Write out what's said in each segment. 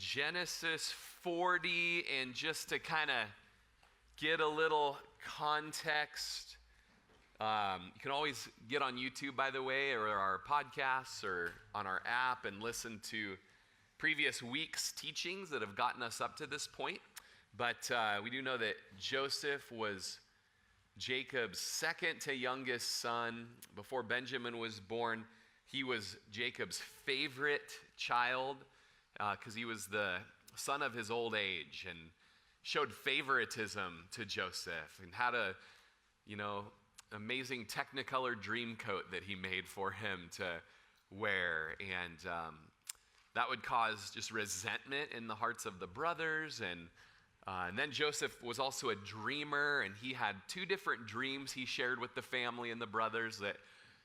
Genesis 40, and just to kind of get a little context, you can always get on YouTube, by the way, or our podcasts or on our app and listen to previous week's teachings that have gotten us up to this point. But we do know that Joseph was Jacob's second to youngest son. Before Benjamin was born, he was Jacob's favorite child because he was the son of his old age and showed favoritism to Joseph and had a, amazing Technicolor dream coat that he made for him to wear. And that would cause just resentment in the hearts of the brothers. And then Joseph was also a dreamer, and he had two different dreams he shared with the family and the brothers that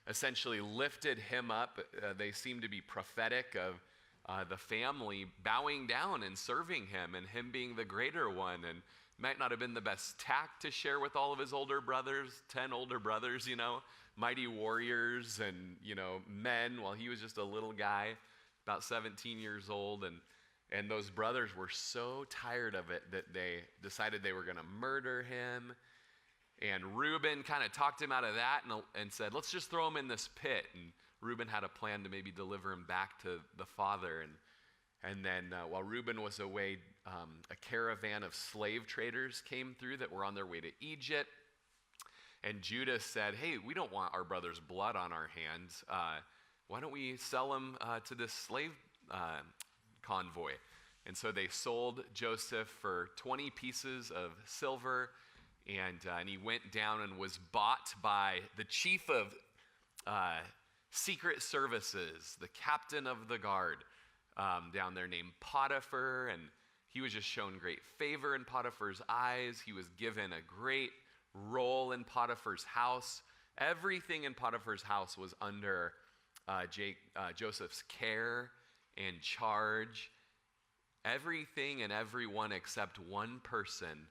essentially lifted him up. They seemed to be prophetic of the family bowing down and serving him and him being the greater one. And might not have been the best tact to share with all of his older brothers, 10 older brothers, mighty warriors and, men, while he was just a little guy, about 17 years old. And those brothers were so tired of it that they decided they were going to murder him. And Reuben kind of talked him out of that and said, let's just throw him in this pit. And Reuben had a plan to maybe deliver him back to the father. And then while Reuben was away, a caravan of slave traders came through that were on their way to Egypt. And Judah said, hey, we don't want our brother's blood on our hands. Why don't we sell him to this slave convoy? And so they sold Joseph for 20 pieces of silver, and he went down and was bought by the chief of secret services, the captain of the guard down there named Potiphar. And he was just shown great favor in Potiphar's eyes. He was given a great role in Potiphar's house. Everything in Potiphar's house was under Joseph's care and charge. Everything and everyone except one person,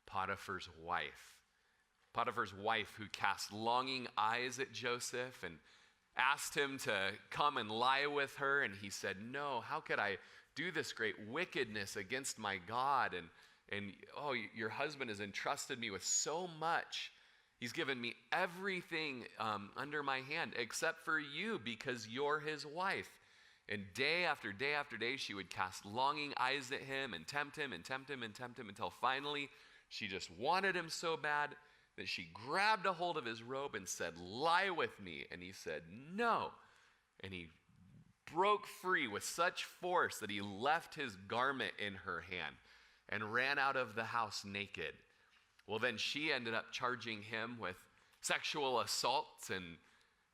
Potiphar's wife. Potiphar's wife, who cast longing eyes at Joseph and asked him to come and lie with her. And he said, no, how could I do this great wickedness against my God? And your husband has entrusted me with so much. He's given me everything under my hand except for you, because you're his wife. And day after day after day, she would cast longing eyes at him and tempt him and tempt him and tempt him until finally she just wanted him so bad that she grabbed a hold of his robe and said, lie with me. And he said, no. And he broke free with such force that he left his garment in her hand and ran out of the house naked. Well, then she ended up charging him with sexual assault and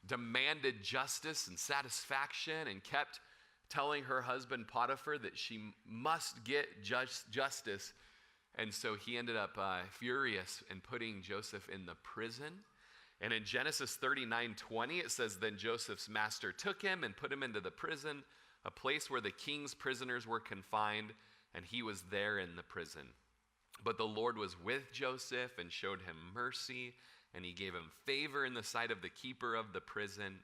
demanded justice and satisfaction and kept telling her husband Potiphar that she must get justice. And so he ended up furious and putting Joseph in the prison. And in Genesis 39:20, it says, then Joseph's master took him and put him into the prison, a place where the king's prisoners were confined, and he was there in the prison. But the Lord was with Joseph and showed him mercy, and he gave him favor in the sight of the keeper of the prison.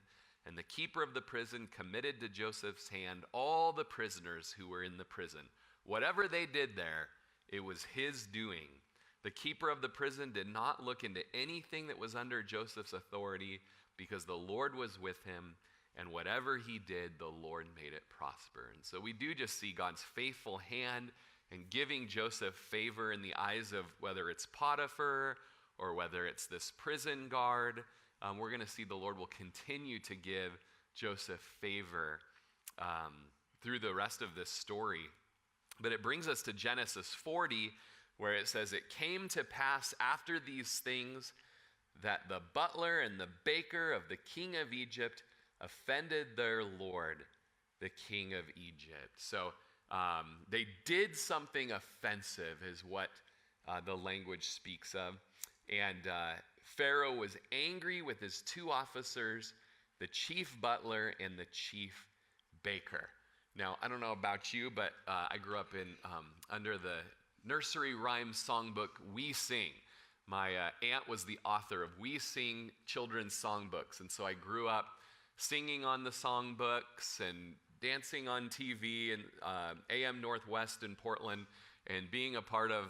And the keeper of the prison committed to Joseph's hand all the prisoners who were in the prison. Whatever they did there, it was his doing. The keeper of the prison did not look into anything that was under Joseph's authority, because the Lord was with him, and whatever he did, the Lord made it prosper. And so we do just see God's faithful hand in giving Joseph favor in the eyes of whether it's Potiphar or whether it's this prison guard. We're going to see the Lord will continue to give Joseph favor through the rest of this story. But it brings us to Genesis 40, where it says, it came to pass after these things that the butler and the baker of the king of Egypt offended their lord, the king of Egypt. So they did something offensive, is what the language speaks of. And Pharaoh was angry with his two officers, the chief butler and the chief baker. Now, I don't know about you, but I grew up in under the nursery rhyme songbook, We Sing. My aunt was the author of We Sing children's songbooks, and so I grew up singing on the songbooks and dancing on TV and AM Northwest in Portland, and being a part of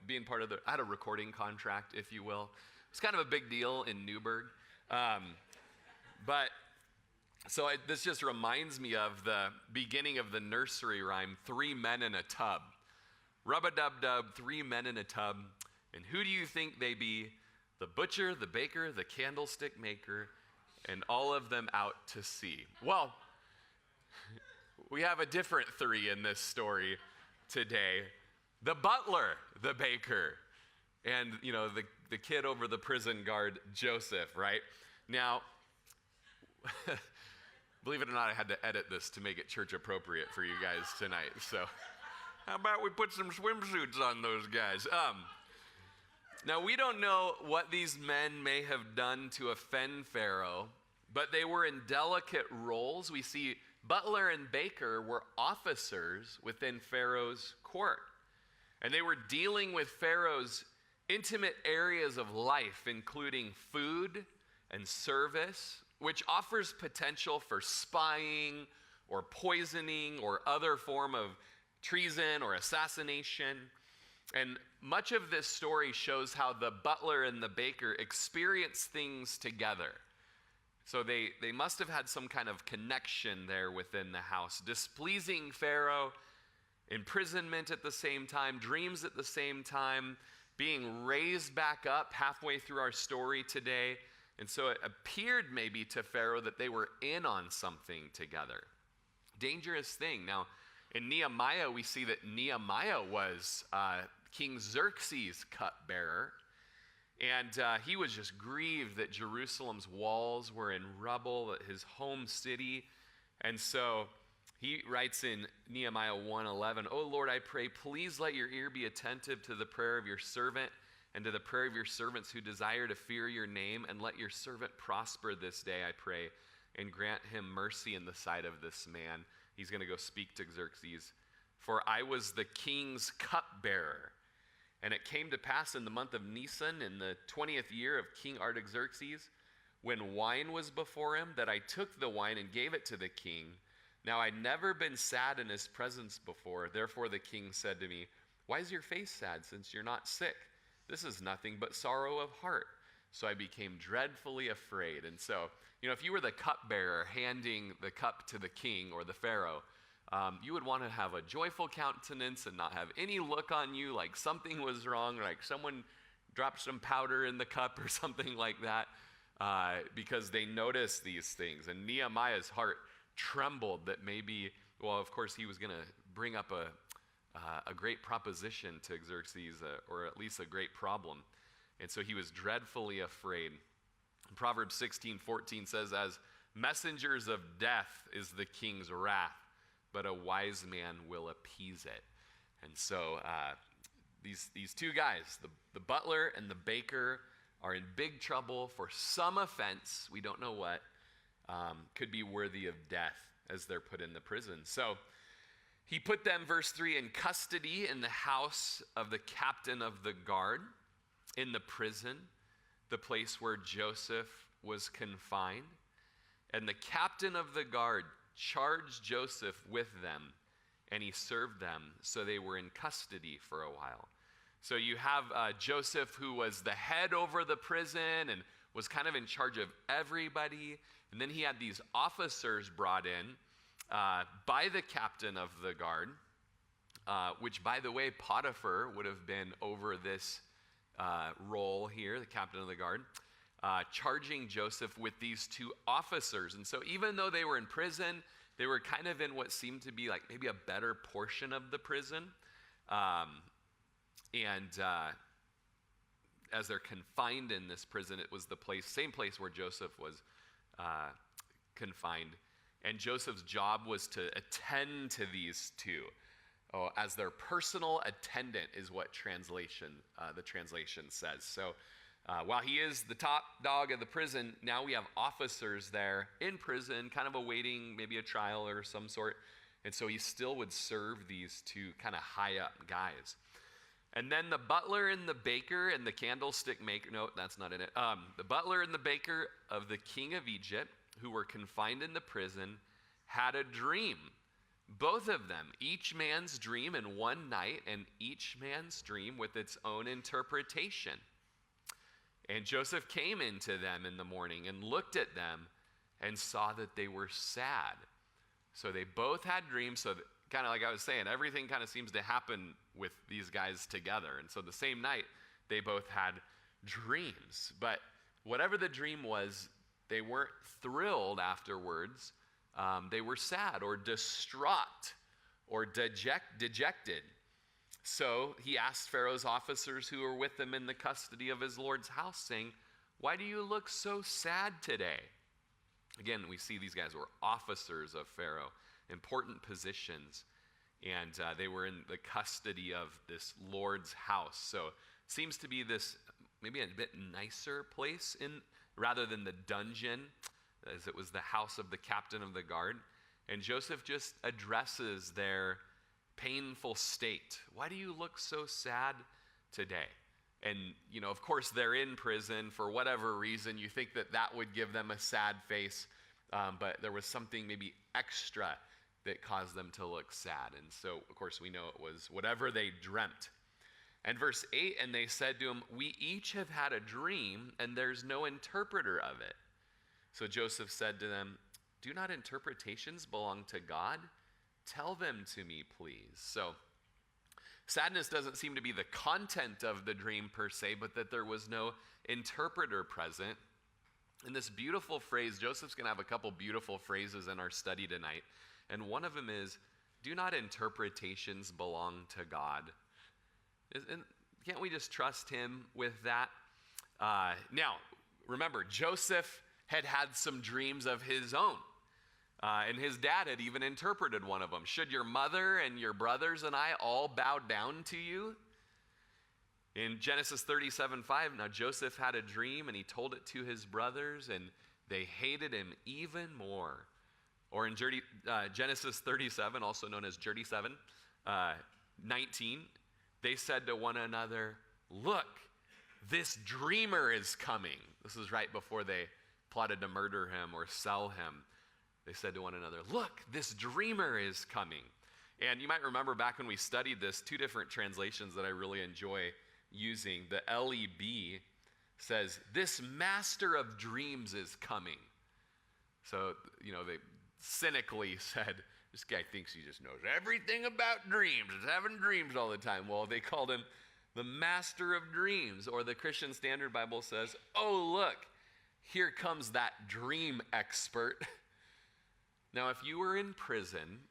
being part of I had a recording contract, if you will. It's kind of a big deal in Newburgh. This just reminds me of the beginning of the nursery rhyme, 3 men in a tub. Rub-a-dub-dub, 3 men in a tub. And who do you think they be? The butcher, the baker, the candlestick maker, and all of them out to sea. Well, we have a different 3 in this story today. The butler, the baker, and the kid over the prison guard, Joseph, right? Now, believe it or not, I had to edit this to make it church appropriate for you guys tonight. So how about we put some swimsuits on those guys? Now, we don't know what these men may have done to offend Pharaoh, but they were in delicate roles. We see butler and baker were officers within Pharaoh's court, and they were dealing with Pharaoh's intimate areas of life, including food and service, which offers potential for spying or poisoning or other form of treason or assassination. And much of this story shows how the butler and the baker experience things together. So they must have had some kind of connection there within the house. Displeasing Pharaoh, imprisonment at the same time, dreams at the same time, being raised back up halfway through our story today. And so it appeared maybe to Pharaoh that they were in on something together. Dangerous thing. Now, in Nehemiah, we see that Nehemiah was King Xerxes' cupbearer. And he was just grieved that Jerusalem's walls were in rubble, that his home city. And so he writes in Nehemiah 1:11, "O Lord, I pray, please let your ear be attentive to the prayer of your servant and to the prayer of your servants who desire to fear your name, and let your servant prosper this day, I pray, and grant him mercy in the sight of this man." He's going to go speak to Xerxes. "For I was the king's cupbearer. And it came to pass in the month of Nisan, in the 20th year of King Artaxerxes, when wine was before him, that I took the wine and gave it to the king. Now I'd never been sad in his presence before. Therefore the king said to me, 'Why is your face sad, since you're not sick? This is nothing but sorrow of heart.' So I became dreadfully afraid." And so, if you were the cupbearer handing the cup to the king or the Pharaoh, you would want to have a joyful countenance and not have any look on you like something was wrong, like someone dropped some powder in the cup or something like that, because they noticed these things. And Nehemiah's heart trembled that maybe, of course, he was going to bring up a great proposition to Xerxes, or at least a great problem. And so he was dreadfully afraid. Proverbs 16:14 says, "As messengers of death is the king's wrath, but a wise man will appease it." And so these two guys, the butler and the baker, are in big trouble for some offense, we don't know what, could be worthy of death as they're put in the prison. So he put them, verse 3, in custody in the house of the captain of the guard, in the prison, the place where Joseph was confined. And the captain of the guard charged Joseph with them, and he served them, so they were in custody for a while. So you have Joseph, who was the head over the prison and was kind of in charge of everybody. And then he had these officers brought in by the captain of the guard, which, by the way, Potiphar would have been over this role here, the captain of the guard, charging Joseph with these two officers. And so even though they were in prison, they were kind of in what seemed to be like maybe a better portion of the prison. As they're confined in this prison, it was the same place where Joseph was confined. And Joseph's job was to attend to these two. As their personal attendant is what the translation says. So while he is the top dog of the prison, now we have officers there in prison, kind of awaiting maybe a trial or some sort. And so he still would serve these two kind of high up guys. And then the butler and the baker and the candlestick maker, no, that's not in it. The butler and the baker of the king of Egypt, who were confined in the prison, had a dream. Both of them, each man's dream in one night, and each man's dream with its own interpretation. And Joseph came into them in the morning and looked at them and saw that they were sad. So they both had dreams. So kind of like I was saying, everything kind of seems to happen with these guys together. And so the same night, they both had dreams. But whatever the dream was, they weren't thrilled afterwards. They were sad or distraught or dejected. So he asked Pharaoh's officers who were with him in the custody of his Lord's house, saying, "Why do you look so sad today?" Again, we see these guys were officers of Pharaoh, important positions, and they were in the custody of this Lord's house. So it seems to be this maybe a bit nicer place rather than the dungeon, as it was the house of the captain of the guard. And Joseph just addresses their painful state. Why do you look so sad today? And, of course, they're in prison for whatever reason. You think that would give them a sad face, but there was something maybe extra that caused them to look sad. And so, of course, we know it was whatever they dreamt. And verse 8, and they said to him, "We each have had a dream, and there's no interpreter of it." So Joseph said to them, "Do not interpretations belong to God? Tell them to me, please." So sadness doesn't seem to be the content of the dream per se, but that there was no interpreter present. And this beautiful phrase, Joseph's going to have a couple beautiful phrases in our study tonight. And one of them is, "Do not interpretations belong to God?" And can't we just trust him with that? Now, remember, Joseph had some dreams of his own. And his dad had even interpreted one of them. "Should your mother and your brothers and I all bow down to you?" In Genesis 37:5, now Joseph had a dream and he told it to his brothers and they hated him even more. Or in Genesis 37, also known as 37:19, they said to one another, "Look, this dreamer is coming." This is right before they plotted to murder him or sell him. They said to one another, "Look, this dreamer is coming." And you might remember back when we studied this, two different translations that I really enjoy using. The LEB says, "This master of dreams is coming." So, they cynically said, "This guy thinks he just knows everything about dreams. He's having dreams all the time." Well, they called him the master of dreams. Or the Christian Standard Bible says, "Oh, look, here comes that dream expert." Now, if you were in prison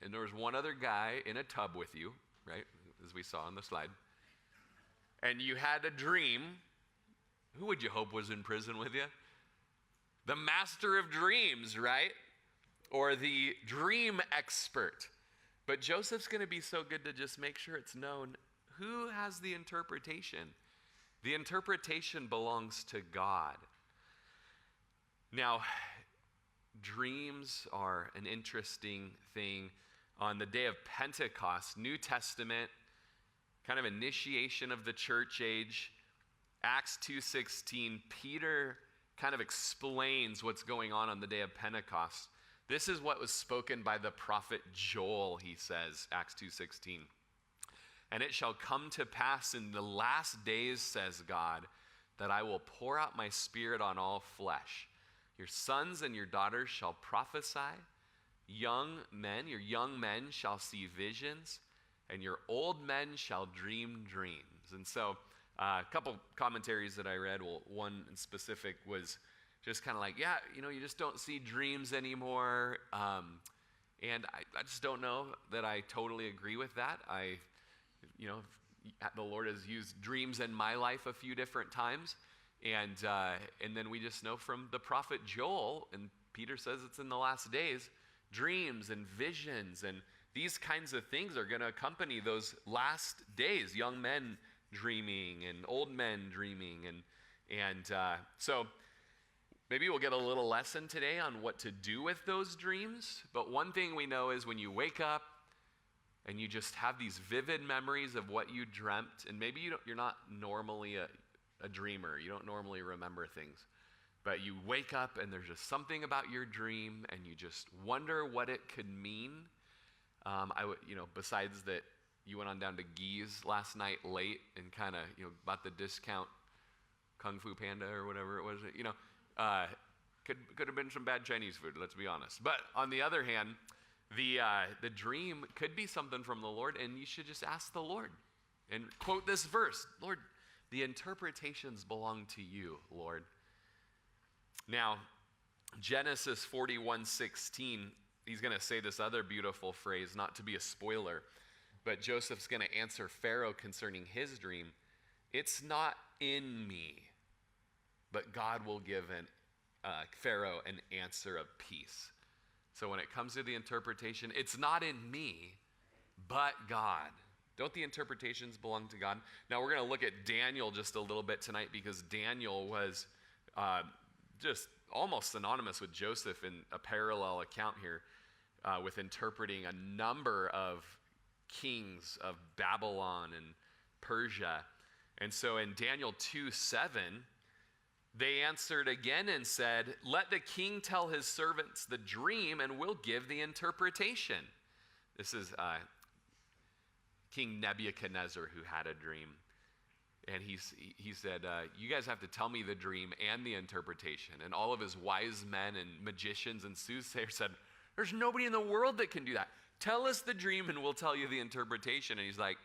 and there was one other guy in a tub with you, right, as we saw on the slide, and you had a dream, who would you hope was in prison with you? The master of dreams, right? Or the dream expert. But Joseph's going to be so good to just make sure it's known who has the interpretation. The interpretation belongs to God. Now, dreams are an interesting thing. On the day of Pentecost, New Testament, kind of initiation of the church age, Acts 2:16, Peter kind of explains what's going on the day of Pentecost. This is what was spoken by the prophet Joel, he says, Acts 2:16. "And it shall come to pass in the last days, says God, that I will pour out my spirit on all flesh. Your sons and your daughters shall prophesy. Your young men shall see visions, and your old men shall dream dreams." And so a couple commentaries that I read, one in specific was just kind of like, you just don't see dreams anymore. And I just don't know that I totally agree with that. The Lord has used dreams in my life a few different times. And then we just know from the prophet Joel, and Peter says it's in the last days, dreams and visions and these kinds of things are going to accompany those last days. Young men dreaming and old men dreaming. And so maybe we'll get a little lesson today on what to do with those dreams. But one thing we know is when you wake up and you just have these vivid memories of what you dreamt, and maybe you're not normally a dreamer. You don't normally remember things. But you wake up and there's just something about your dream and you just wonder what it could mean. Besides that, you went on down to Gee's last night late and kind of, bought the discount Kung Fu Panda or whatever it was. Could have been some bad Chinese food, let's be honest. But on the other hand, the dream could be something from the Lord, and you should just ask the Lord and quote this verse: Lord, the interpretations belong to you, Lord. Now, Genesis 41:16, he's going to say this other beautiful phrase, not to be a spoiler, but Joseph's going to answer Pharaoh concerning his dream. It's not in me, but God will give Pharaoh an answer of peace. So when it comes to the interpretation, it's not in me, but God. Don't the interpretations belong to God? Now we're going to look at Daniel just a little bit tonight, because Daniel was just almost synonymous with Joseph in a parallel account here, with interpreting a number of kings of Babylon and Persia. And so in Daniel 2:7, they answered again and said, let the king tell his servants the dream, and we'll give the interpretation. This is King Nebuchadnezzar who had a dream. And he said, you guys have to tell me the dream and the interpretation. And all of his wise men and magicians and soothsayers said, there's nobody in the world that can do that. Tell us the dream and we'll tell you the interpretation. And he's like,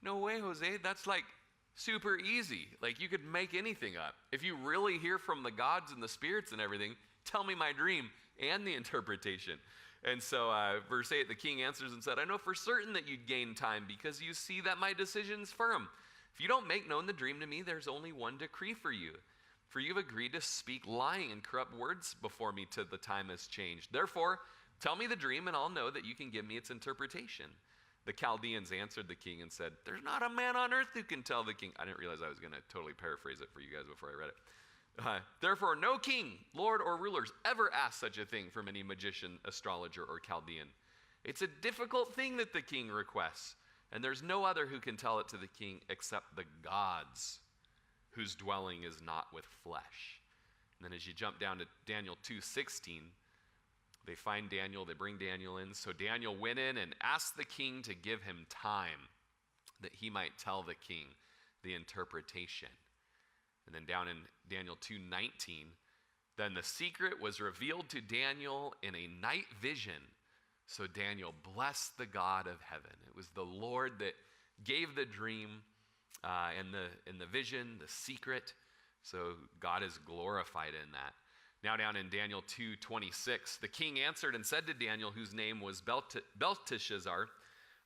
no way, Jose, that's like super easy. Like, you could make anything up. If you really hear from the gods and the spirits and everything, tell me my dream and the interpretation. And so verse 8, the king answers and said, I know for certain that you'd gain time, because you see that my decision's firm. If you don't make known the dream to me, there's only one decree for you. For you've agreed to speak lying and corrupt words before me till the time has changed. Therefore, tell me the dream, and I'll know that you can give me its interpretation. The Chaldeans answered the king and said, there's not a man on earth who can tell the king. I didn't realize I was going to totally paraphrase it for you guys before I read it. Therefore, no king, lord, or rulers ever asked such a thing from any magician, astrologer, or Chaldean. It's a difficult thing that the king requests, and there's no other who can tell it to the king except the gods, whose dwelling is not with flesh. And then as you jump down to Daniel 2:16, they find Daniel, they bring Daniel in. So Daniel went in and asked the king to give him time that he might tell the king the interpretation. And then down in Daniel 2:19, then the secret was revealed to Daniel in a night vision. So Daniel blessed the God of heaven. It was the Lord that gave the dream and the vision, the secret. So God is glorified in that. Now down in Daniel 2:26, the king answered and said to Daniel, whose name was Belteshazzar,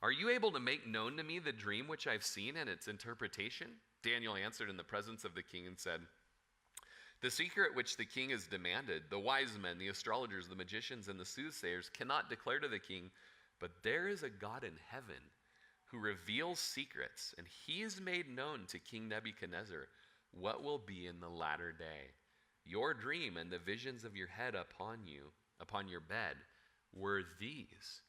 are you able to make known to me the dream which I've seen and its interpretation? Daniel answered in the presence of the king and said, the secret which the king has demanded, the wise men, the astrologers, the magicians, and the soothsayers cannot declare to the king, but there is a God in heaven who reveals secrets, and he has made known to King Nebuchadnezzar what will be in the latter day. Your dream and the visions of your head upon your bed, were these.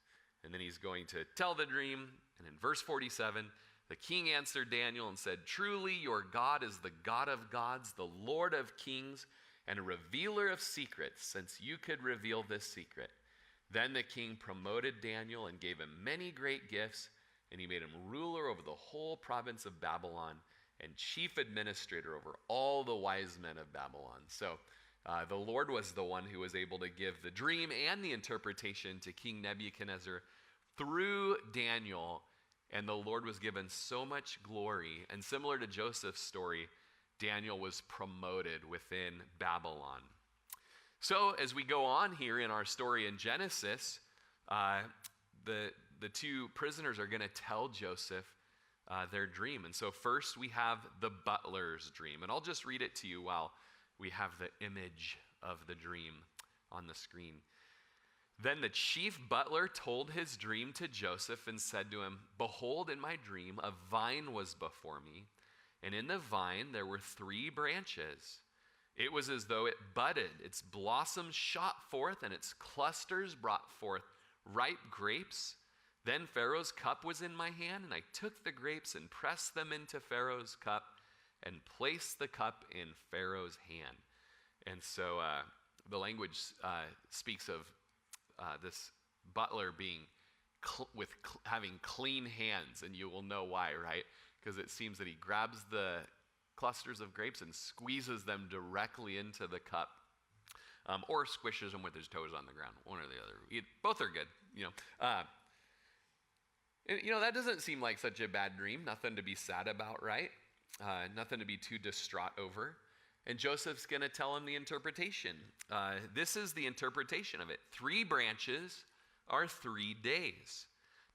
And then he's going to tell the dream. And in verse 47, the king answered Daniel and said, truly your God is the God of gods, the Lord of kings, and a revealer of secrets, since you could reveal this secret. Then the king promoted Daniel and gave him many great gifts, and he made him ruler over the whole province of Babylon and chief administrator over all the wise men of Babylon. So the Lord was the one who was able to give the dream and the interpretation to King Nebuchadnezzar through Daniel, and the Lord was given so much glory. And similar to Joseph's story, Daniel was promoted within Babylon. So as we go on here in our story in Genesis, the two prisoners are going to tell Joseph their dream. And so first we have the butler's dream. And I'll just read it to you while we have the image of the dream on the screen. Then the chief butler told his dream to Joseph and said to him, behold, in my dream a vine was before me, and in the vine there were 3 branches. It was as though it budded, its blossoms shot forth, and its clusters brought forth ripe grapes. Then Pharaoh's cup was in my hand, and I took the grapes and pressed them into Pharaoh's cup and placed the cup in Pharaoh's hand. And so the language speaks of this butler being having clean hands, and you will know why, right? Because it seems that he grabs the clusters of grapes and squeezes them directly into the cup, or squishes them with his toes on the ground, one or the other. Both are good, that doesn't seem like such a bad dream. Nothing to be sad about, right? Nothing to be too distraught over. And Joseph's going to tell him the interpretation. This is the interpretation of it. 3 branches are 3 days.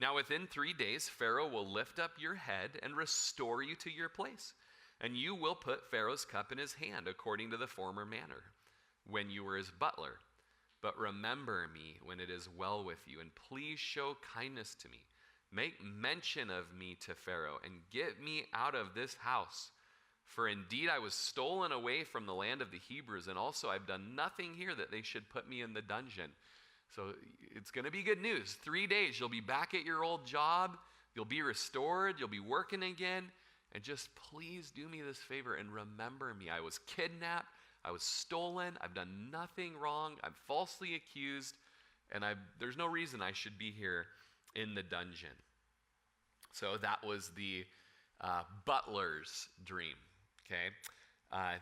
Now within 3 days, Pharaoh will lift up your head and restore you to your place. And you will put Pharaoh's cup in his hand according to the former manner, when you were his butler. But remember me when it is well with you, and please show kindness to me. Make mention of me to Pharaoh, and get me out of this house. For indeed I was stolen away from the land of the Hebrews, and also I've done nothing here that they should put me in the dungeon. So it's going to be good news. 3 days, you'll be back at your old job. You'll be restored. You'll be working again. And just please do me this favor and remember me. I was kidnapped. I was stolen. I've done nothing wrong. I'm falsely accused. And there's no reason I should be here in the dungeon. So that was the butler's dream. Okay.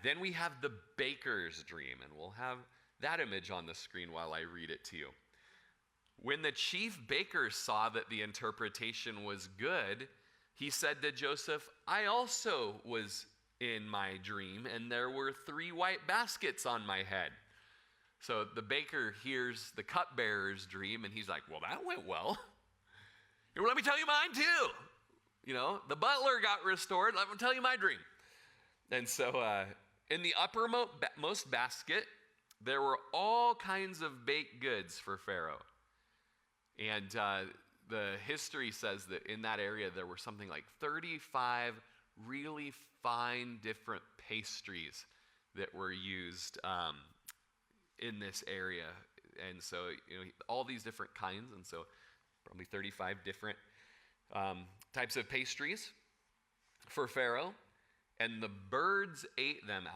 Then we have the baker's dream, and we'll have that image on the screen while I read it to you. When the chief baker saw that the interpretation was good, he said to Joseph, I also was in my dream, and there were 3 white baskets on my head. So the baker hears the cupbearer's dream, and he's like, well, that went well. Here, let me tell you mine too. The butler got restored. Let me tell you my dream. And so in the uppermost basket, there were all kinds of baked goods for Pharaoh. And the history says that in that area, there were something like 35 really fine different pastries that were used in this area. And so, all these different kinds, and so probably 35 different types of pastries for Pharaoh. And the birds ate them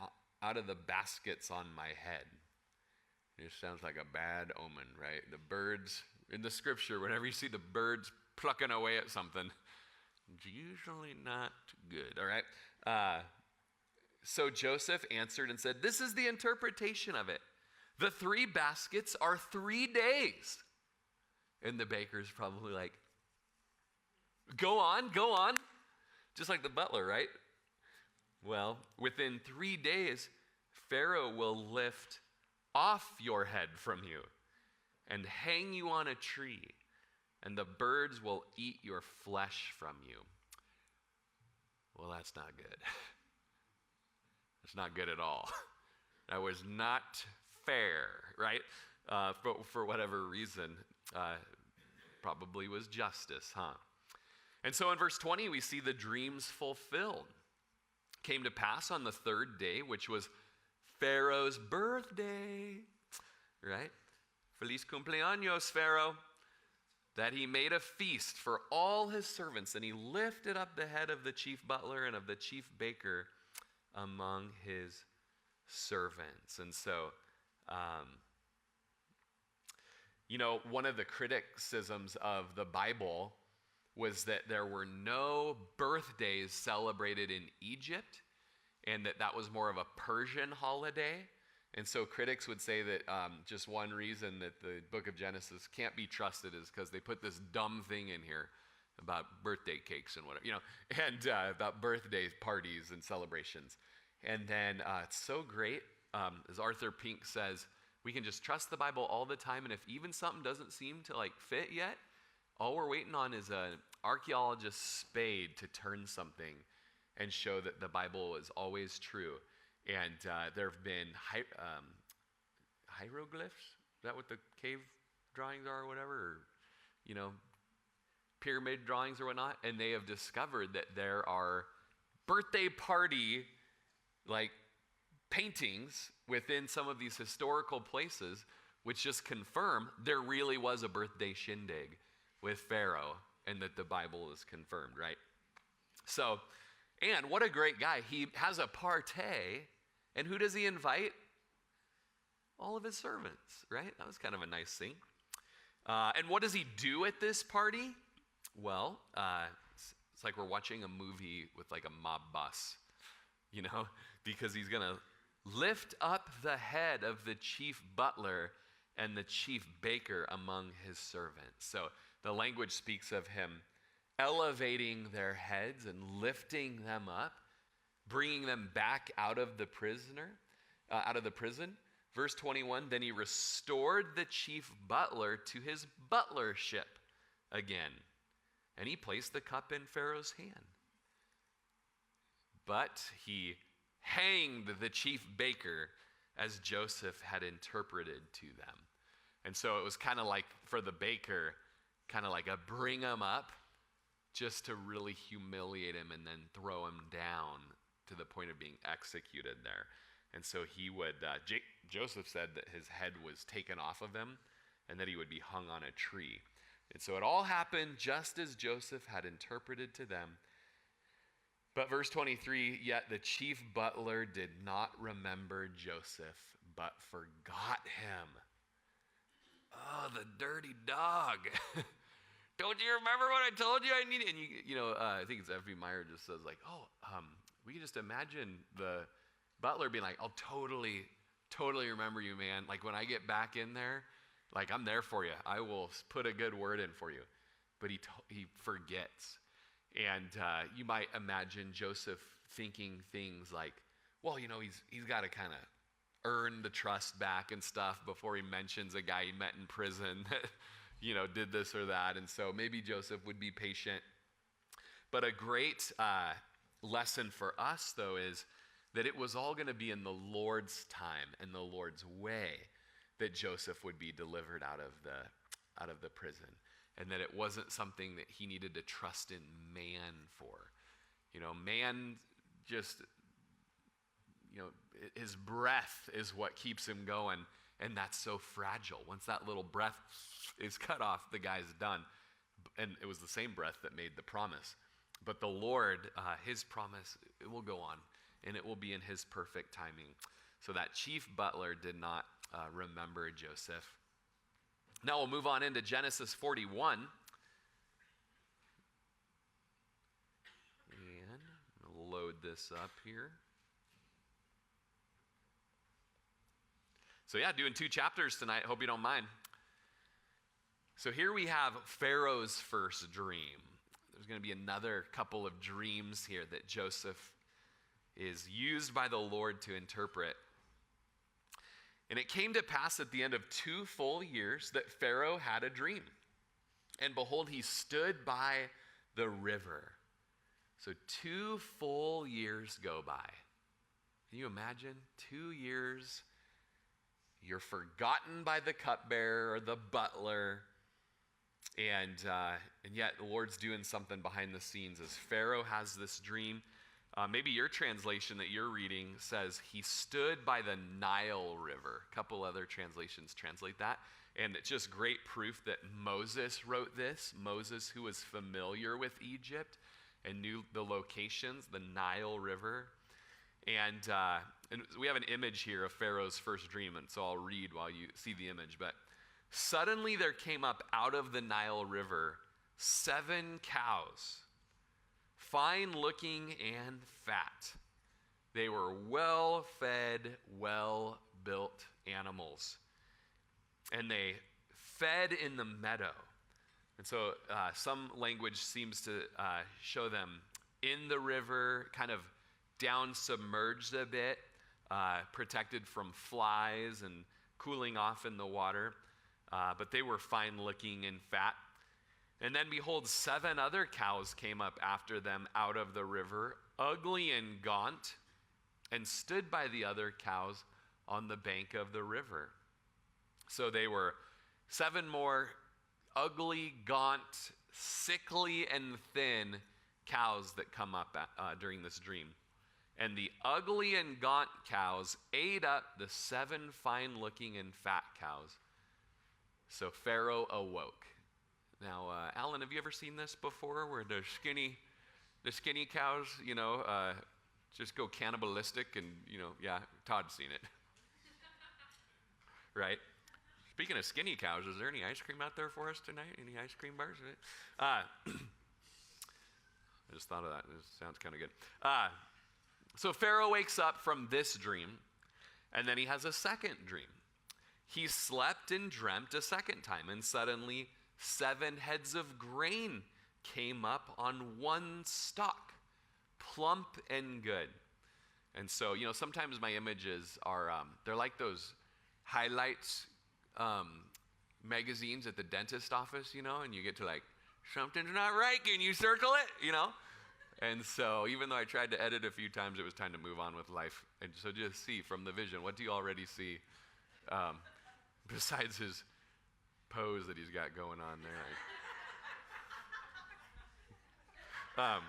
out of the baskets on my head. It sounds like a bad omen, right? The birds, in the scripture, whenever you see the birds plucking away at something, it's usually not good, all right? So Joseph answered and said, this is the interpretation of it. The 3 baskets are 3 days. And the baker's probably like, go on. Just like the butler, right? Well, within 3 days, Pharaoh will lift off your head from you and hang you on a tree, and the birds will eat your flesh from you. Well, that's not good. That's not good at all. That was not fair, right? But for whatever reason, probably was justice, huh? And so in verse 20, we see the dreams fulfilled. Came to pass on the 3rd day, which was Pharaoh's birthday, right? Feliz cumpleaños, Pharaoh. That he made a feast for all his servants, and he lifted up the head of the chief butler and of the chief baker among his servants. And so, one of the criticisms of the Bible was that there were no birthdays celebrated in Egypt, and that was more of a Persian holiday. And so critics would say that just one reason that the book of Genesis can't be trusted is because they put this dumb thing in here about birthday cakes and whatever, and about birthday parties and celebrations. And then it's so great, as Arthur Pink says, we can just trust the Bible all the time, and if even something doesn't seem to fit yet, all we're waiting on is an archaeologist's spade to turn something and show that the Bible is always true. And there have been hieroglyphs. Is that what the cave drawings are or whatever? Or, pyramid drawings or whatnot. And they have discovered that there are birthday party, paintings within some of these historical places, which just confirm there really was a birthday shindig with Pharaoh, and that the Bible is confirmed, right? So, and what a great guy. He has a party, and who does he invite? all of his servants, right? That was kind of a nice thing. And what does he do at this party? Well, it's like we're watching a movie with like a mob boss, because he's going to lift up the head of the chief butler and the chief baker among his servants. So the language speaks of him elevating their heads and lifting them up, bringing them back out of the prison. Verse 21, then he restored the chief butler to his butlership again, and he placed the cup in Pharaoh's hand. But he hanged the chief baker as Joseph had interpreted to them. And so it was kind of like, for the baker, kind of like a bring him up just to really humiliate him and then throw him down to the point of being executed there. And so he would, Joseph said that his head was taken off of him and that he would be hung on a tree. And so it all happened just as Joseph had interpreted to them. But verse 23, yet the chief butler did not remember Joseph, but forgot him. Oh, the dirty dog. Don't you remember what I told you I needed? And I think it's F.B. Meyer just says like, we can just imagine the butler being like, I'll totally remember you, man. Like when I get back in there, like I'm there for you. I will put a good word in for you. But he forgets. And you might imagine Joseph thinking things like, well, he's got to kind of earn the trust back and stuff before he mentions a guy he met in prison that, did this or that. And so maybe Joseph would be patient. But a great lesson for us, though, is that it was all going to be in the Lord's time and the Lord's way that Joseph would be delivered out of the prison. And that it wasn't something that he needed to trust in man for. Man just, his breath is what keeps him going. And that's so fragile. Once that little breath is cut off, the guy's done. And it was the same breath that made the promise. But the Lord, his promise, it will go on. And it will be in his perfect timing. So that chief butler did not remember Joseph. Now we'll move on into Genesis 41. And I'll load this up here. So doing 2 chapters tonight. Hope you don't mind. So here we have Pharaoh's first dream. There's going to be another couple of dreams here that Joseph is used by the Lord to interpret. And it came to pass at the end of 2 full years that Pharaoh had a dream. And behold, he stood by the river. So 2 full years go by. Can you imagine? 2 years, you're forgotten by the cupbearer or the butler. And yet the Lord's doing something behind the scenes as Pharaoh has this dream. Maybe your translation that you're reading says he stood by the Nile River. A couple other translations translate that. And it's just great proof that Moses wrote this. Moses, who was familiar with Egypt and knew the locations, the Nile River. And we have an image here of Pharaoh's first dream, and so I'll read while you see the image. But suddenly there came up out of the Nile River 7 cows, fine-looking and fat. They were well-fed, well-built animals. And they fed in the meadow. And so some language seems to show them in the river, kind of down submerged a bit, protected from flies and cooling off in the water. But they were fine-looking and fat. And then behold, 7 other cows came up after them out of the river, ugly and gaunt, and stood by the other cows on the bank of the river. So they were 7 more ugly, gaunt, sickly, and thin cows that come up during this dream. And the ugly and gaunt cows ate up the 7 fine-looking and fat cows. So Pharaoh awoke. Now, Alan, have you ever seen this before, where the skinny cows, just go cannibalistic and, yeah, Todd's seen it. right? Speaking of skinny cows, is there any ice cream out there for us tonight? Any ice cream bars? I just thought of that. It sounds kind of good. So Pharaoh wakes up from this dream, and then he has a second dream. He slept and dreamt a second time, and suddenly 7 heads of grain came up on one stalk, plump and good. And so, sometimes my images are, they're like those highlights magazines at the dentist office, and you get to like, something's not right, can you circle it, And so even though I tried to edit a few times, it was time to move on with life. And so just see from the vision, what do you already see besides his pose that he's got going on there?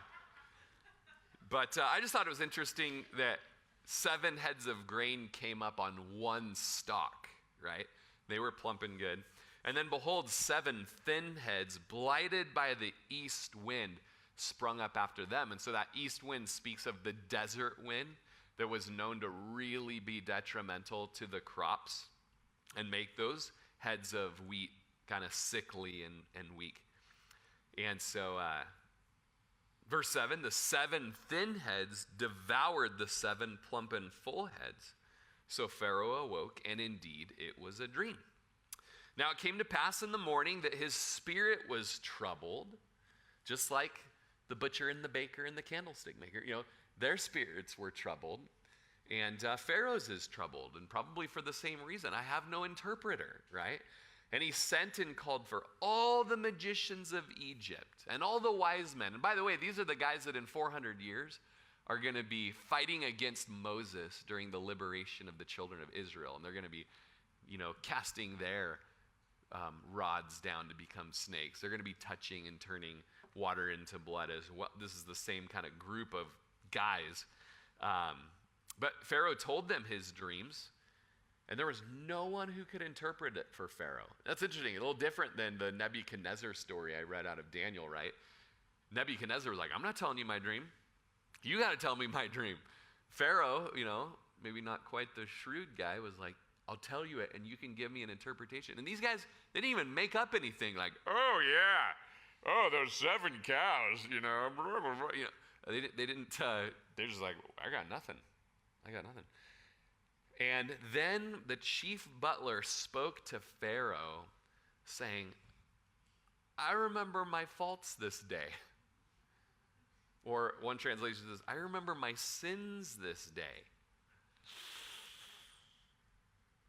But I just thought it was interesting that 7 heads of grain came up on one stalk, right? They were plump and good. And then behold, 7 thin heads, blighted by the east wind, sprung up after them. And so that east wind speaks of the desert wind that was known to really be detrimental to the crops and make those heads of wheat kind of sickly and weak. And so, verse 7, the 7 thin heads devoured the 7 plump and full heads. So Pharaoh awoke, and indeed it was a dream. Now it came to pass in the morning that his spirit was troubled, just like the butcher and the baker and the candlestick maker. Their spirits were troubled, and Pharaoh's is troubled, and probably for the same reason. I have no interpreter, right? And he sent and called for all the magicians of Egypt and all the wise men. And by the way, these are the guys that in 400 years are going to be fighting against Moses during the liberation of the children of Israel. And they're going to be, casting their rods down to become snakes. They're going to be touching and turning water into blood as well. This is the same kind of group of guys. But Pharaoh told them his dreams, and there was no one who could interpret it for Pharaoh. That's interesting, a little different than the Nebuchadnezzar story I read out of Daniel, right? Nebuchadnezzar was like, I'm not telling you my dream. You got to tell me my dream. Pharaoh, maybe not quite the shrewd guy, was like, I'll tell you it, and you can give me an interpretation. And these guys, they didn't even make up anything like, oh, yeah, oh, those 7 cows, blah, blah, blah. They didn't, they're just like, I got nothing. And then the chief butler spoke to Pharaoh, saying, I remember my faults this day. Or one translation says, I remember my sins this day.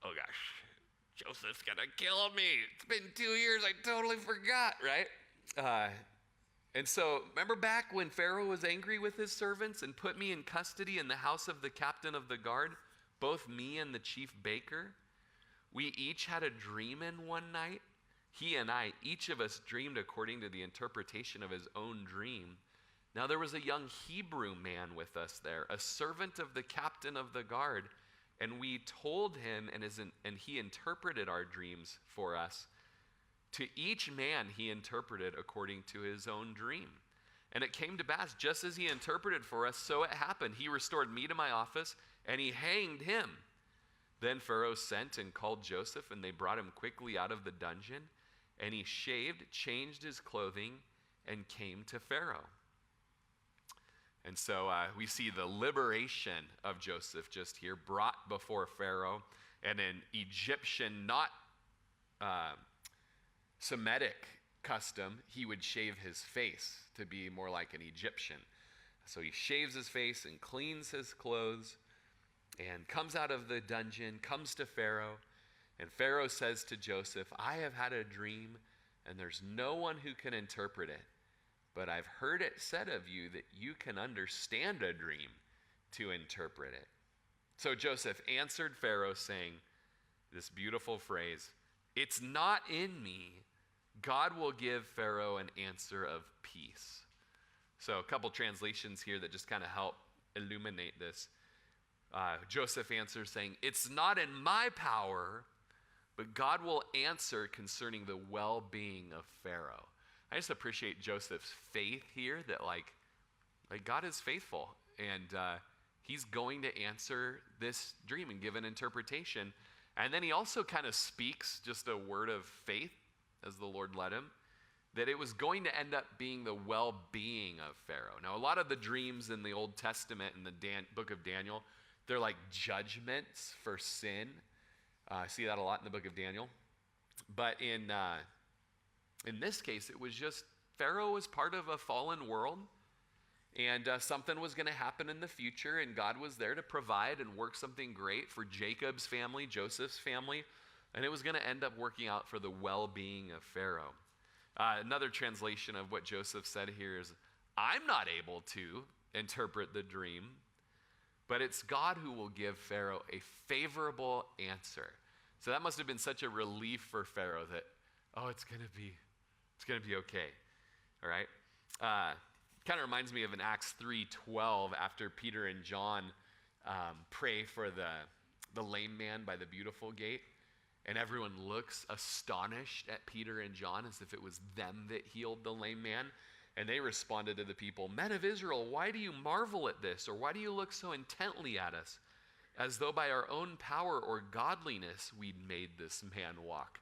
Oh gosh, Joseph's gonna kill me. It's been 2 years, I totally forgot, right? And so, remember back when Pharaoh was angry with his servants and put me in custody in the house of the captain of the guard, both me and the chief baker? We each had a dream in one night. He and I, each of us dreamed according to the interpretation of his own dream. Now there was a young Hebrew man with us there, a servant of the captain of the guard, and we told him, and he interpreted our dreams for us. To each man he interpreted according to his own dream. And it came to pass, just as he interpreted for us, so it happened. He restored me to my office, and he hanged him. Then Pharaoh sent and called Joseph, and they brought him quickly out of the dungeon. And he shaved, changed his clothing, and came to Pharaoh. And so we see the liberation of Joseph just here, brought before Pharaoh, and an Egyptian, not Semitic custom, he would shave his face to be more like an Egyptian. So he shaves his face and cleans his clothes and comes out of the dungeon, comes to Pharaoh, and Pharaoh says to Joseph, I have had a dream, and there's no one who can interpret it. But I've heard it said of you that you can understand a dream to interpret it. So Joseph answered Pharaoh, saying this beautiful phrase, it's not in me. God will give Pharaoh an answer of peace. So a couple translations here that just kind of help illuminate this. Joseph answers saying, it's not in my power, but God will answer concerning the well-being of Pharaoh. I just appreciate Joseph's faith here that like God is faithful, and he's going to answer this dream and give an interpretation. And then he also kind of speaks just a word of faith as the Lord led him, that it was going to end up being the well-being of Pharaoh. Now, a lot of the dreams in the Old Testament in the book of Daniel, they're like judgments for sin. I see that a lot in the book of Daniel. But in this case, it was just Pharaoh was part of a fallen world, and something was going to happen in the future, and God was there to provide and work something great for Jacob's family, Joseph's family, and it was going to end up working out for the well-being of Pharaoh. Another translation of what Joseph said here is, I'm not able to interpret the dream, but it's God who will give Pharaoh a favorable answer. So that must have been such a relief for Pharaoh that, it's going to be okay. All right? Kind of reminds me of in Acts 3:12, after Peter and John pray for the lame man by the beautiful gate, and everyone looks astonished at Peter and John as if it was them that healed the lame man. And they responded to the people, "Men of Israel, why do you marvel at this? Or why do you look so intently at us, as though by our own power or godliness we'd made this man walk?"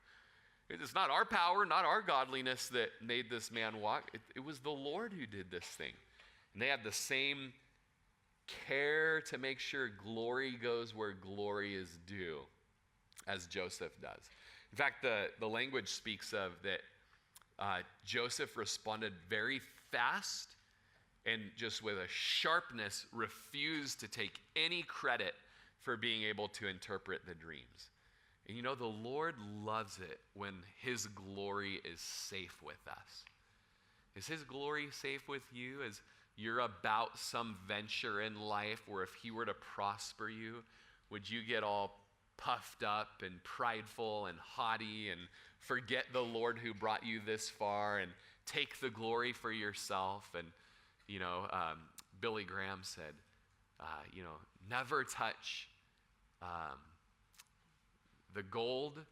It's not our power, not our godliness that made this man walk. It was the Lord who did this thing. And they had the same care to make sure glory goes where glory is due as Joseph does. In fact, the language speaks of that Joseph responded very fast and just with a sharpness refused to take any credit for being able to interpret the dreams. And you know, the Lord loves it when his glory is safe with us. Is his glory safe with you as you're about some venture in life where if he were to prosper you, would you get all puffed up and prideful and haughty and forget the Lord who brought you this far and take the glory for yourself? And, Billy Graham said, never touch the gold.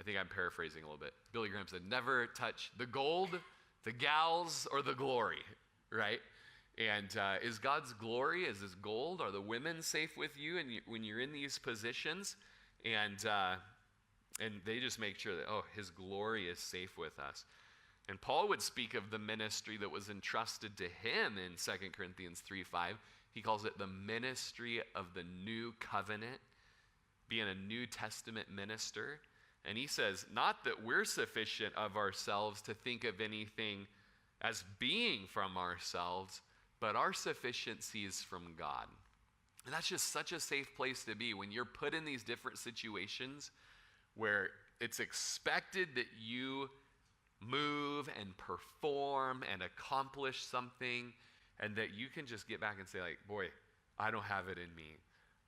I think I'm paraphrasing a little bit. Billy Graham said, never touch the gold, the gals, or the glory, right? And is God's glory, is his gold, are the women safe with you and when you're in these positions? And they just make sure that, his glory is safe with us. And Paul would speak of the ministry that was entrusted to him in 2 Corinthians 3:5. He calls it the ministry of the new covenant, being a New Testament minister. And he says, not that we're sufficient of ourselves to think of anything as being from ourselves, but our sufficiency is from God. And that's just such a safe place to be when you're put in these different situations where it's expected that you move and perform and accomplish something, and that you can just get back and say, like, boy, I don't have it in me.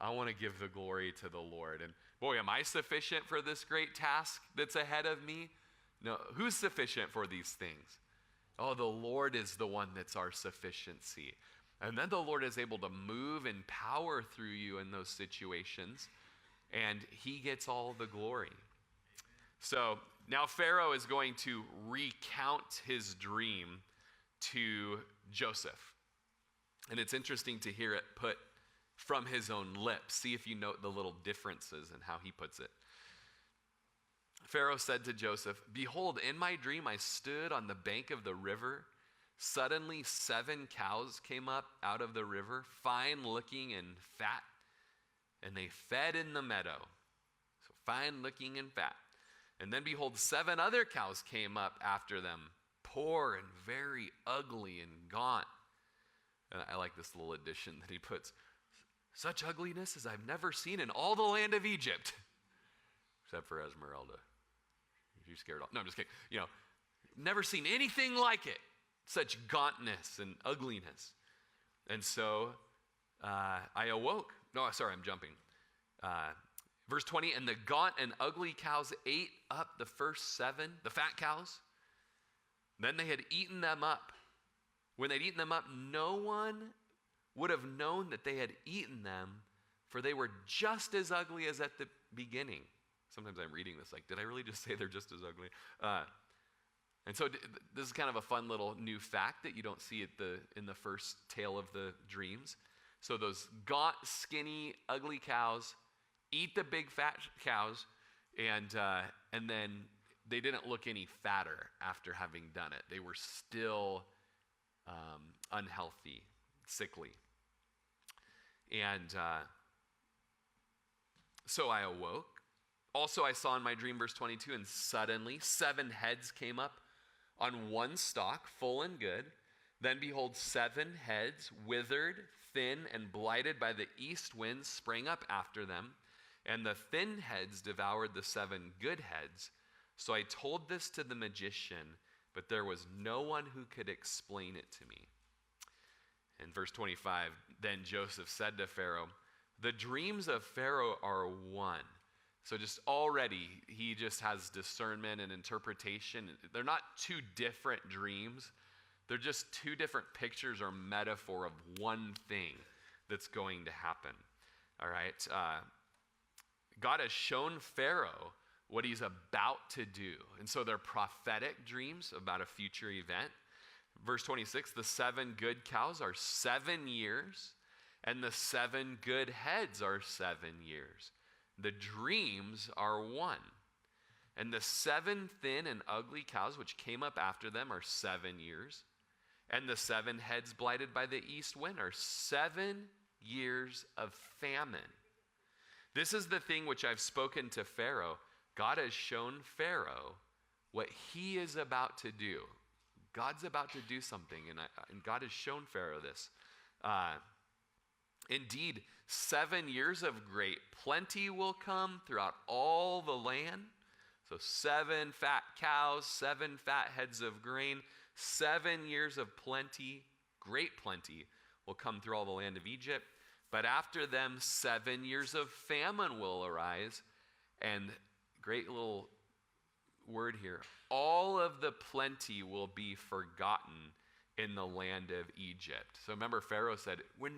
I want to give the glory to the Lord. And boy, am I sufficient for this great task that's ahead of me? No, who's sufficient for these things? The Lord is the one that's our sufficiency. And then the Lord is able to move in power through you in those situations, and he gets all the glory. So now Pharaoh is going to recount his dream to Joseph. And it's interesting to hear it put from his own lips. See if you note the little differences in how he puts it. Pharaoh said to Joseph, "Behold, in my dream I stood on the bank of the river. Suddenly 7 cows came up out of the river, fine looking and fat, and they fed in the meadow." So fine looking and fat. "And then behold, 7 other cows came up after them, poor and very ugly and gaunt." And I like this little addition that he puts, "Such ugliness as I've never seen in all the land of Egypt." Except for Esmeralda. She's scared off. No, I'm just kidding. Never seen anything like it. Such gauntness and ugliness. And so I awoke. No, sorry, I'm jumping. Verse 20, "And the gaunt and ugly cows ate up the first 7, the fat cows. Then they had eaten them up. When they'd eaten them up, no one would have known that they had eaten them, for they were just as ugly as at the beginning." Sometimes I'm reading this like, did I really just say they're just as ugly? And so this is kind of a fun little new fact that you don't see in the first tale of the dreams. So those gaunt, skinny, ugly cows eat the big fat cows, and then they didn't look any fatter after having done it. They were still unhealthy, sickly. And so I awoke. Also, I saw in my dream, verse 22, and suddenly 7 heads came up on one stalk, full and good. Then behold, 7 heads, withered, thin, and blighted by the east wind, sprang up after them. And the thin heads devoured the 7 good heads. So I told this to the magician, but there was no one who could explain it to me. In verse 25, then Joseph said to Pharaoh, the dreams of Pharaoh are one. So just already, he just has discernment and interpretation. They're not 2 different dreams. They're just 2 different pictures or metaphor of one thing that's going to happen. All right? God has shown Pharaoh what he's about to do. And so they're prophetic dreams about a future event. Verse 26, the 7 good cows are 7 years, and the 7 good heads are 7 years. The dreams are one. And the 7 thin and ugly cows which came up after them are 7 years. And the 7 heads blighted by the east wind are 7 years of famine. This is the thing which I've spoken to Pharaoh. God has shown Pharaoh what he is about to do. God's about to do something, and God has shown Pharaoh this. Indeed, 7 years of great plenty will come throughout all the land. So 7 fat cows, 7 fat heads of grain, 7 years of plenty, great plenty, will come through all the land of Egypt. But after them, 7 years of famine will arise. And great little word here, all of the plenty will be forgotten in the land of Egypt. So remember, Pharaoh said, when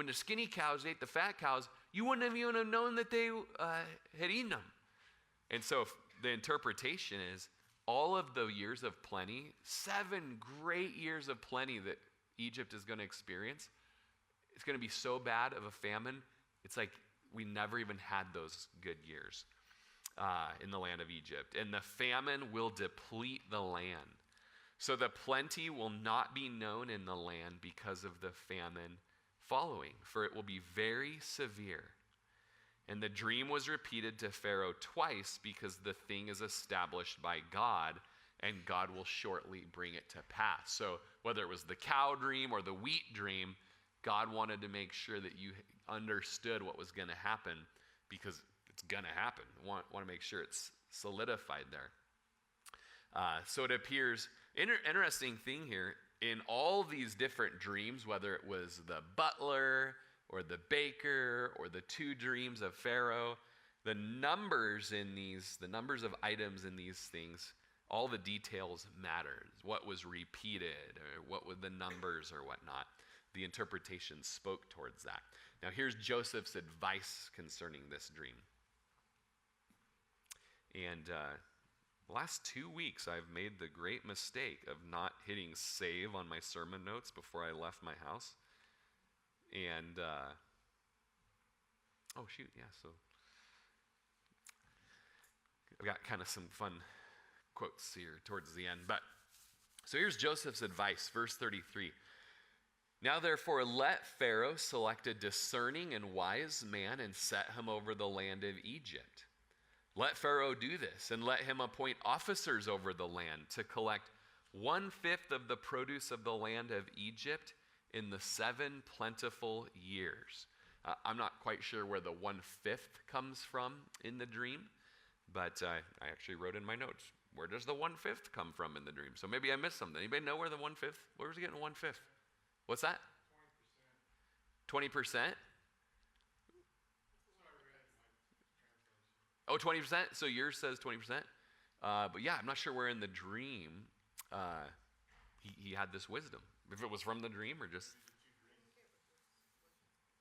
the skinny cows ate the fat cows, you wouldn't have even have known that they had eaten them. And so the interpretation is all of the years of plenty, 7 great years of plenty that Egypt is going to experience, it's going to be so bad of a famine, it's like we never even had those good years in the land of Egypt. And the famine will deplete the land. So the plenty will not be known in the land because of the famine following, for it will be very severe. And the dream was repeated to Pharaoh twice because the thing is established by God, and God will shortly bring it to pass. So whether it was the cow dream or the wheat dream, God wanted to make sure that you understood what was going to happen because it's going to happen. Want to make sure it's solidified there. So it appears, interesting thing here, in all these different dreams, whether it was the butler or the baker or the 2 dreams of Pharaoh, the numbers in these, the numbers of items in these things, all the details mattered. What was repeated or what were the numbers or whatnot. The interpretation spoke towards that. Now here's Joseph's advice concerning this dream. And the last 2 weeks I've made the great mistake of not hitting save on my sermon notes before I left my house. And, so I've got kind of some fun quotes here towards the end. But, so here's Joseph's advice, verse 33. Now therefore let Pharaoh select a discerning and wise man and set him over the land of Egypt. Let Pharaoh do this, and let him appoint officers over the land to collect 1/5 of the produce of the land of Egypt in the 7 plentiful years. I'm not quite sure where the 1/5 comes from in the dream, but I actually wrote in my notes, where does the 1/5 come from in the dream? So maybe I missed something. Anybody know where the 1/5, where was he getting 1/5? What's that? 20%? Oh, 20%? So yours says 20%? But yeah, I'm not sure where in the dream he had this wisdom. If it was from the dream or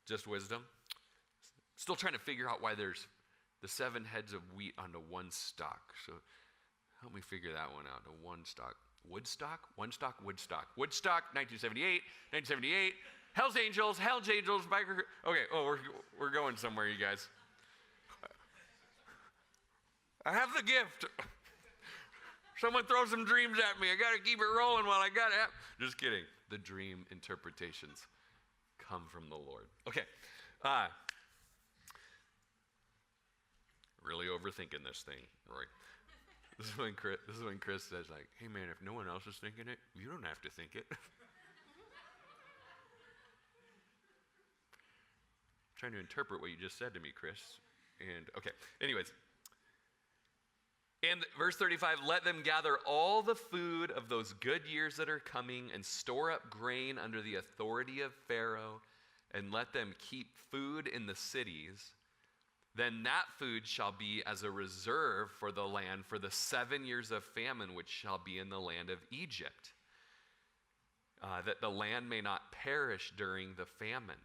just wisdom. Still trying to figure out why there's the 7 heads of wheat onto 1 stalk. So help me figure that one out. The 1 stalk. Woodstock? 1 stalk, Woodstock. Woodstock, 1978. Hell's Angels, biker. Okay, we're going somewhere, you guys. I have the gift. Someone throw some dreams at me. I got to keep it rolling while I got it. Just kidding. The dream interpretations come from the Lord. Okay. Really overthinking this thing, Rory. This is when Chris says, like, hey, man, if no one else is thinking it, you don't have to think it. Trying to interpret what you just said to me, Chris. And, okay. Anyways. And verse 35, let them gather all the food of those good years that are coming and store up grain under the authority of Pharaoh, and let them keep food in the cities. Then that food shall be as a reserve for the land for the 7 years of famine which shall be in the land of Egypt, that the land may not perish during the famine.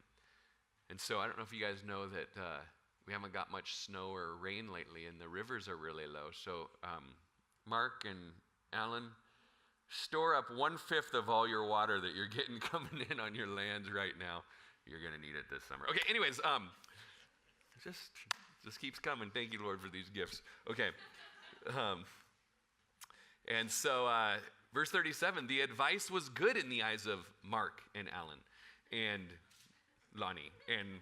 And so I don't know if you guys know that we haven't got much snow or rain lately, and the rivers are really low. So Mark and Alan, store up 1/5 of all your water that you're getting coming in on your lands right now. You're going to need it this summer. Okay, anyways, just keeps coming. Thank you, Lord, for these gifts. Okay. And so verse 37, the advice was good in the eyes of Mark and Alan and Lonnie and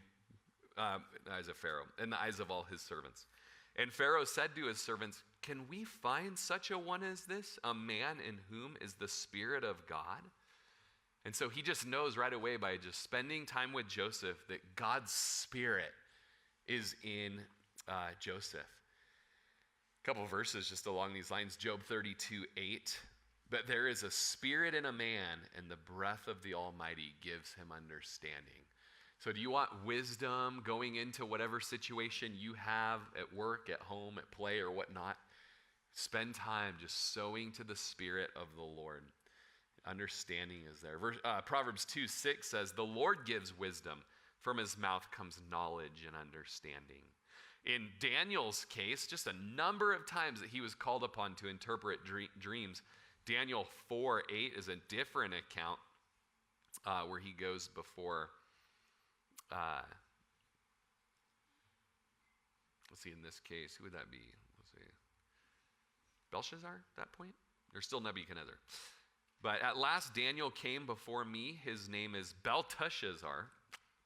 the eyes of Pharaoh and the eyes of all his servants. And Pharaoh said to his servants, can we find such a one as this, a man in whom is the Spirit of God? And so he just knows right away by just spending time with Joseph that God's Spirit is in Joseph. A couple verses just along these lines. Job 32:8. But there is a spirit in a man, and the breath of the Almighty gives him understanding. So do you want wisdom going into whatever situation you have at work, at home, at play, or whatnot? Spend time just sowing to the Spirit of the Lord. Understanding is there. Proverbs 2:6 says, the Lord gives wisdom. From his mouth comes knowledge and understanding. In Daniel's case, just a number of times that he was called upon to interpret dreams. Daniel 4:8 is a different account where he goes before, let's see, in this case, who would that be? Let's see. Belshazzar at that point? Or still Nebuchadnezzar. But at last Daniel came before me. His name is Belteshazzar.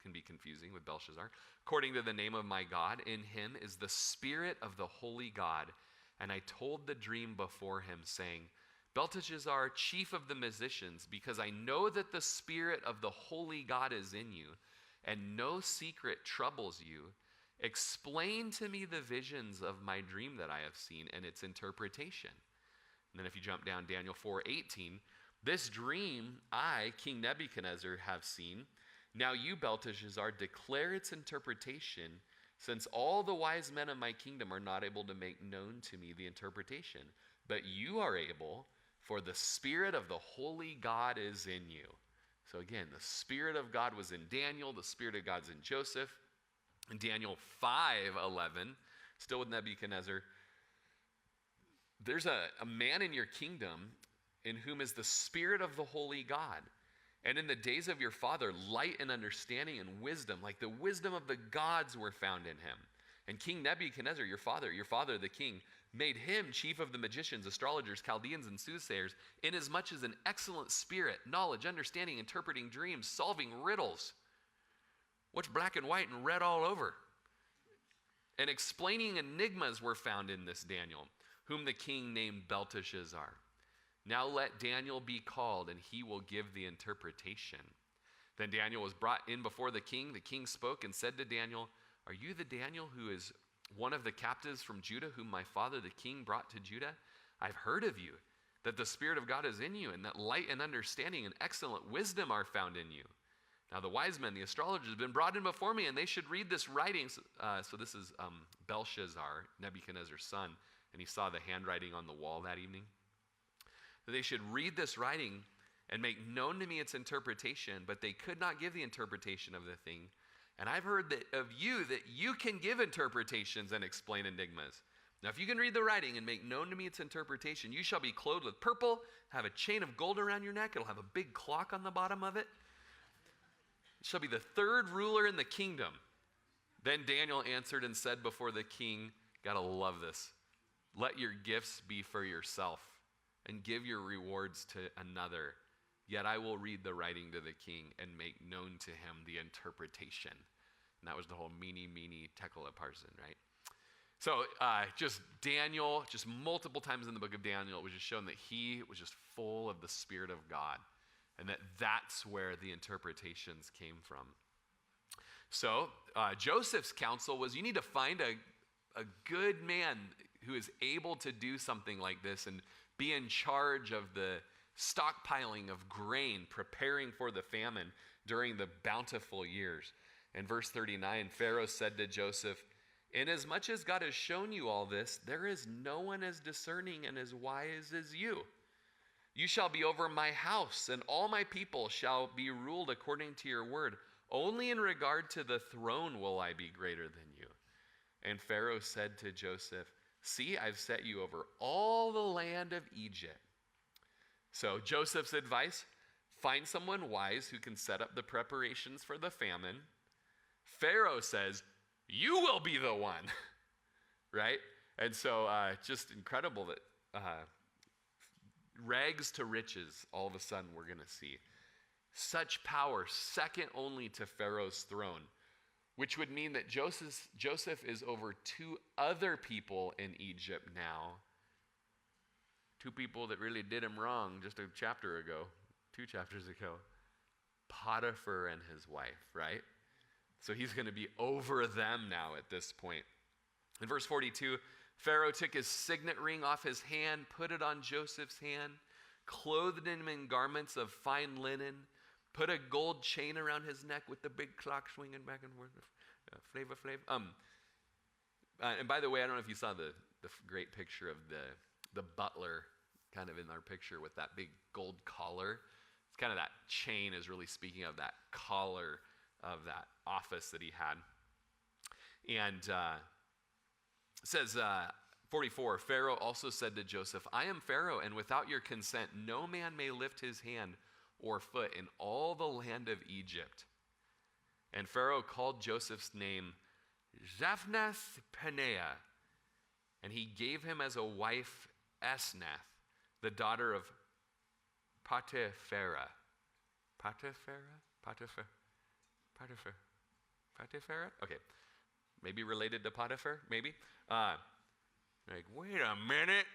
Can be confusing with Belshazzar. According to the name of my God, in him is the Spirit of the Holy God. And I told the dream before him, saying, Belteshazzar, chief of the musicians, because I know that the Spirit of the Holy God is in you, and no secret troubles you. Explain to me the visions of my dream that I have seen and its interpretation. And then if you jump down, Daniel 4:18, this dream I, King Nebuchadnezzar, have seen. Now you, Belteshazzar, declare its interpretation, since all the wise men of my kingdom are not able to make known to me the interpretation. But you are able, for the Spirit of the Holy God is in you. So again, the Spirit of God was in Daniel, the Spirit of God's in Joseph. In Daniel 5:11, still with Nebuchadnezzar, there's a man in your kingdom in whom is the Spirit of the Holy God. And in the days of your father, light and understanding and wisdom, like the wisdom of the gods, were found in him. And King Nebuchadnezzar, your father the king, made him chief of the magicians, astrologers, Chaldeans, and soothsayers, inasmuch as an excellent spirit, knowledge, understanding, interpreting dreams, solving riddles. What's black and white and red all over? And explaining enigmas were found in this Daniel, whom the king named Belteshazzar. Now let Daniel be called, and he will give the interpretation. Then Daniel was brought in before the king. The king spoke and said to Daniel, are you the Daniel who is one of the captives from Judah, whom my father the king brought to Judah? I've heard of you, that the Spirit of God is in you, and that light and understanding and excellent wisdom are found in you. Now the wise men, the astrologers, have been brought in before me, and they should read this writing. So this is Belshazzar, Nebuchadnezzar's son, and he saw the handwriting on the wall that evening. They should read this writing and make known to me its interpretation, but they could not give the interpretation of the thing. And I've heard that of you that you can give interpretations and explain enigmas. Now, if you can read the writing and make known to me its interpretation, you shall be clothed with purple, have a chain of gold around your neck. It'll have a big clock on the bottom of it. It shall be the third ruler in the kingdom. Then Daniel answered and said before the king, gotta love this. Let your gifts be for yourself, and give your rewards to another. Yet I will read the writing to the king and make known to him the interpretation. And that was the whole mene, tekel, parsin, right? So just Daniel, just multiple times in the book of Daniel, it was just shown that he was just full of the Spirit of God, and that's where the interpretations came from. So Joseph's counsel was, you need to find a good man who is able to do something like this and be in charge of the stockpiling of grain, preparing for the famine during the bountiful years. In verse 39, Pharaoh said to Joseph, inasmuch as God has shown you all this, there is no one as discerning and as wise as you. You shall be over my house, and all my people shall be ruled according to your word. Only in regard to the throne will I be greater than you. And Pharaoh said to Joseph, see, I've set you over all the land of Egypt. So Joseph's advice, find someone wise who can set up the preparations for the famine. Pharaoh says, you will be the one, right? And so just incredible that rags to riches, all of a sudden we're going to see. Such power, second only to Pharaoh's throne, which would mean that Joseph is over two other people in Egypt now. Two people that really did him wrong just a chapter ago, 2 chapters ago. Potiphar and his wife, right? So he's going to be over them now at this point. In verse 42, Pharaoh took his signet ring off his hand, put it on Joseph's hand, clothed him in garments of fine linen, put a gold chain around his neck with the big clock swinging back and forth. Flavor. And by the way, I don't know if you saw the great picture of the butler kind of in our picture with that big gold collar. It's kind of that chain is really speaking of that collar of that office that he had. And it says, 44, Pharaoh also said to Joseph, I am Pharaoh, and without your consent, no man may lift his hand or foot in all the land of Egypt. And Pharaoh called Joseph's name Zaphnath Paneah, and he gave him as a wife Esnath, the daughter of Potiphera. Potiphera? Okay. Maybe related to Potiphar, maybe. Like, wait a minute.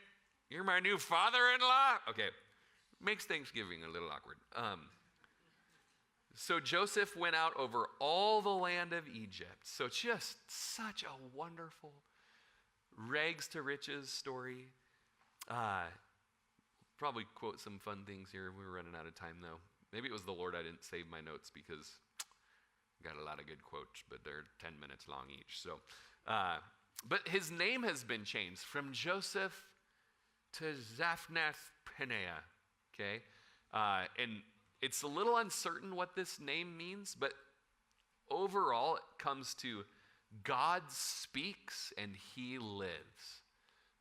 You're my new father-in-law? Okay. Makes Thanksgiving a little awkward. So Joseph went out over all the land of Egypt. So just such a wonderful rags to riches story. Probably quote some fun things here. We're running out of time, though. Maybe it was the Lord I didn't save my notes because I got a lot of good quotes, but they're 10 minutes long each. So, but his name has been changed from Joseph to Zaphnath Paneah, okay? And it's a little uncertain what this name means, but overall it comes to God speaks and he lives,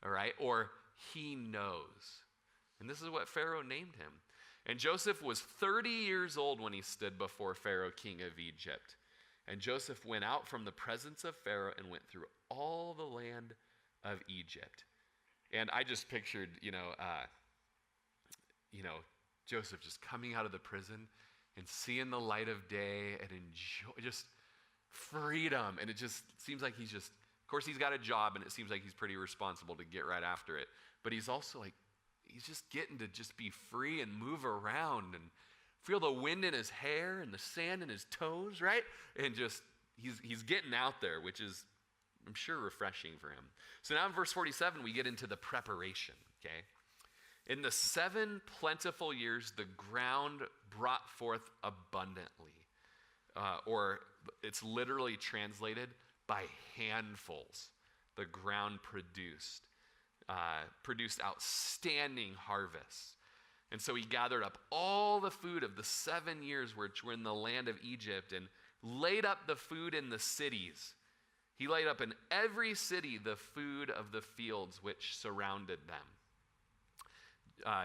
all right? Or he knows. And this is what Pharaoh named him. And Joseph was 30 years old when he stood before Pharaoh, king of Egypt. And Joseph went out from the presence of Pharaoh and went through all the land of Egypt. And I just pictured, Joseph just coming out of the prison and seeing the light of day and enjoy just freedom. And it just seems like of course he's got a job and it seems like he's pretty responsible to get right after it. But he's also he's just getting to just be free and move around and feel the wind in his hair and the sand in his toes, right? And just, he's getting out there, which is, I'm sure, refreshing for him. So now in verse 47, we get into the preparation, okay? In the 7 plentiful years, the ground brought forth abundantly. Or it's literally translated by handfuls. The ground produced outstanding harvests. And so he gathered up all the food of the 7 years which were in the land of Egypt and laid up the food in the cities. He laid up in every city the food of the fields which surrounded them.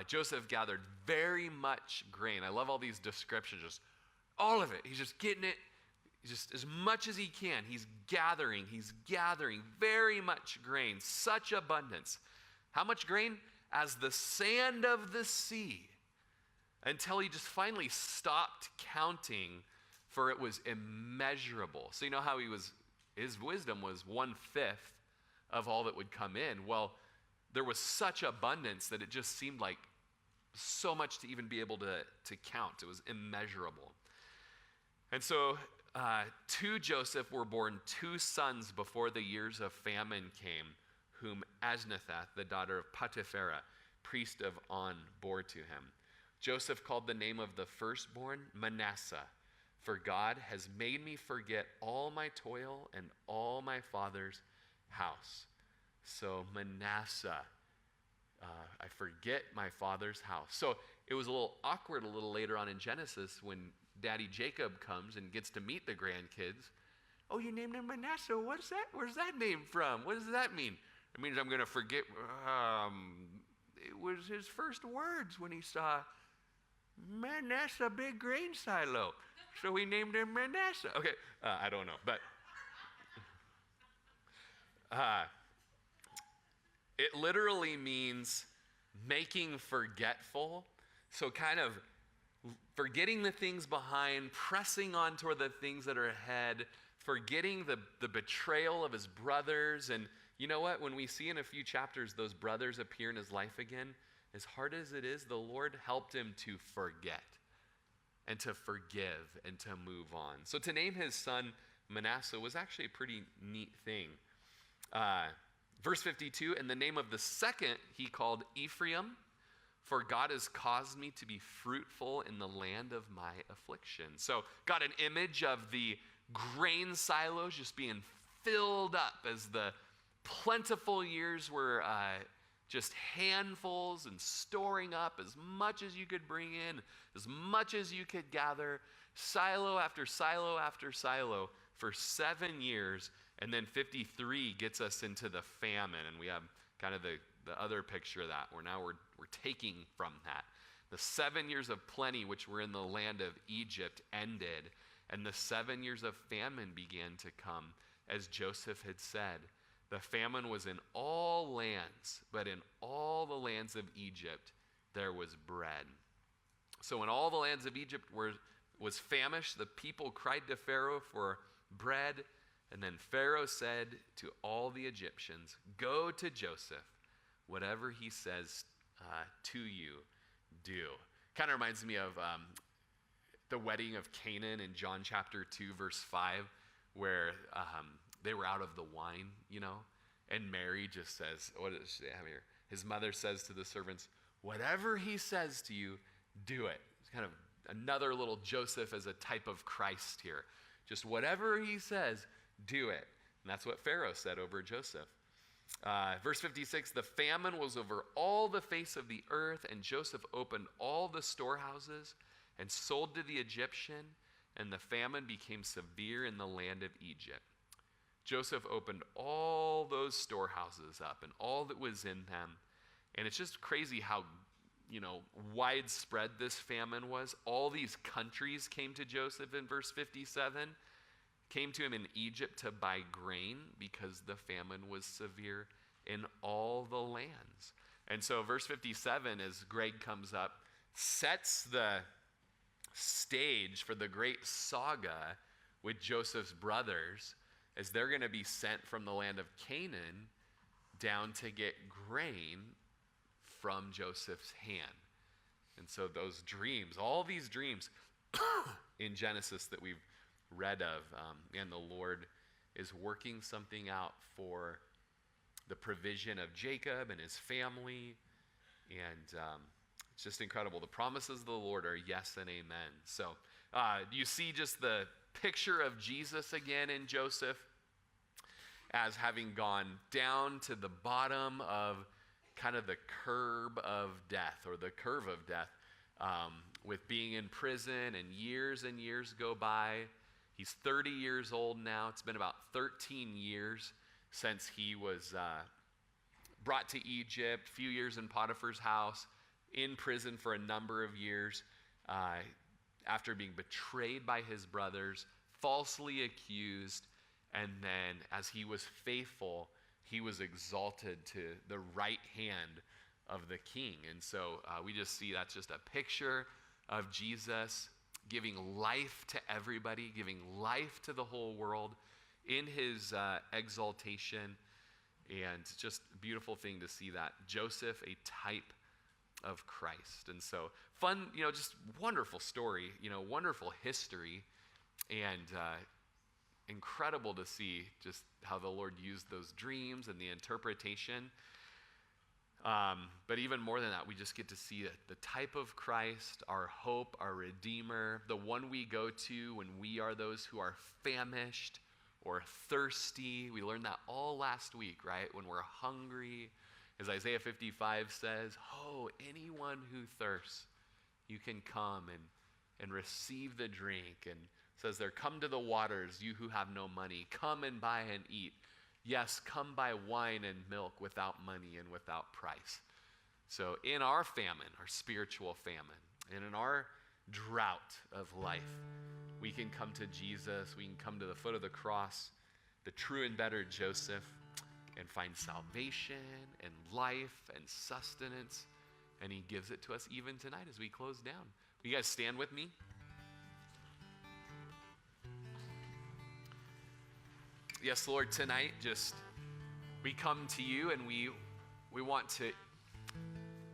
Joseph gathered very much grain. I love all these descriptions, just all of it. He's just getting it, just as much as he can. He's gathering very much grain, such abundance How much grain? As the sand of the sea. Until he just finally stopped counting, for it was immeasurable. So you know how his wisdom was 1/5 of all that would come in. Well, there was such abundance that it just seemed like so much to even be able to count. It was immeasurable. And so to Joseph were born 2 sons before the years of famine came, whom Asnatheth, the daughter of Potipharah, priest of On, bore to him. Joseph called the name of the firstborn Manasseh, for God has made me forget all my toil and all my father's house. So Manasseh, I forget my father's house. So it was a little awkward a little later on in Genesis when Daddy Jacob comes and gets to meet the grandkids. Oh, you named him Manasseh. What's that? Where's that name from? What does that mean? It means I'm going to forget. It was his first words when he saw Manasseh, big grain silo. So we named him Manasseh. Okay, I don't know, but it literally means making forgetful. So kind of forgetting the things behind, pressing on toward the things that are ahead, forgetting the betrayal of his brothers. And you know what? When we see in a few chapters those brothers appear in his life again, as hard as it is, the Lord helped him to forget and to forgive and to move on. So to name his son Manasseh was actually a pretty neat thing. Verse 52, and the name of the second he called Ephraim, for God has caused me to be fruitful in the land of my affliction. So got an image of the grain silos just being filled up as the plentiful years were just handfuls and storing up as much as you could bring in, as much as you could gather, silo after silo after silo for 7 years. And then 53 gets us into the famine, and we have kind of the other picture of that, where now we're taking from that. The 7 years of plenty, which were in the land of Egypt, ended, and the 7 years of famine began to come, as Joseph had said. The famine was in all lands, but in all the lands of Egypt there was bread. So when all the lands of Egypt was famished, the people cried to Pharaoh for bread. And then Pharaoh said to all the Egyptians, go to Joseph, whatever he says to you, do. Kind of reminds me of the wedding of Canaan in John chapter 2, verse 5, where they were out of the wine, and Mary just says, what does she have here? His mother says to the servants, whatever he says to you, do it. It's kind of another little Joseph as a type of Christ here. Just whatever he says, do it. And that's what Pharaoh said over Joseph. Verse 56, the famine was over all the face of the earth, and Joseph opened all the storehouses and sold to the Egyptian, and the famine became severe in the land of Egypt. Joseph opened all those storehouses up and all that was in them. And it's just crazy how, widespread this famine was. All these countries came to Joseph in verse 57, came to him in Egypt to buy grain because the famine was severe in all the lands. And so verse 57, as Greg comes up, sets the stage for the great saga with Joseph's brothers, as they're going to be sent from the land of Canaan down to get grain from Joseph's hand. And so those dreams, all these dreams in Genesis that we've read of, and the Lord is working something out for the provision of Jacob and his family, and it's just incredible. The promises of the Lord are yes and amen. So you see just the picture of Jesus again in Joseph as having gone down to the bottom of kind of the curb of death, or the curve of death, with being in prison, and years go by. He's 30 years old now. It's been about 13 years since he was brought to Egypt, a few years in Potiphar's house, in prison for a number of years, after being betrayed by his brothers, falsely accused, and then as he was faithful he was exalted to the right hand of the king. And so we just see that's just a picture of Jesus giving life to everybody, giving life to the whole world in his exaltation. And just a beautiful thing to see that. Joseph, a type of Christ. And so fun, just wonderful story, wonderful history, and incredible to see just how the Lord used those dreams and the interpretation. But even more than that, we just get to see the type of Christ, our hope, our Redeemer, the one we go to when we are those who are famished or thirsty. We learned that all last week, right? When we're hungry, as Isaiah 55 says, "Oh, anyone who thirsts, you can come and receive the drink." And says there, "Come to the waters, you who have no money. Come and buy and eat. Yes, come buy wine and milk without money and without price." So in our famine, our spiritual famine, and in our drought of life, we can come to Jesus. We can come to the foot of the cross, the true and better Joseph, and find salvation and life and sustenance. And he gives it to us even tonight as we close down. Will you guys stand with me? Yes, Lord, tonight we come to you and we want to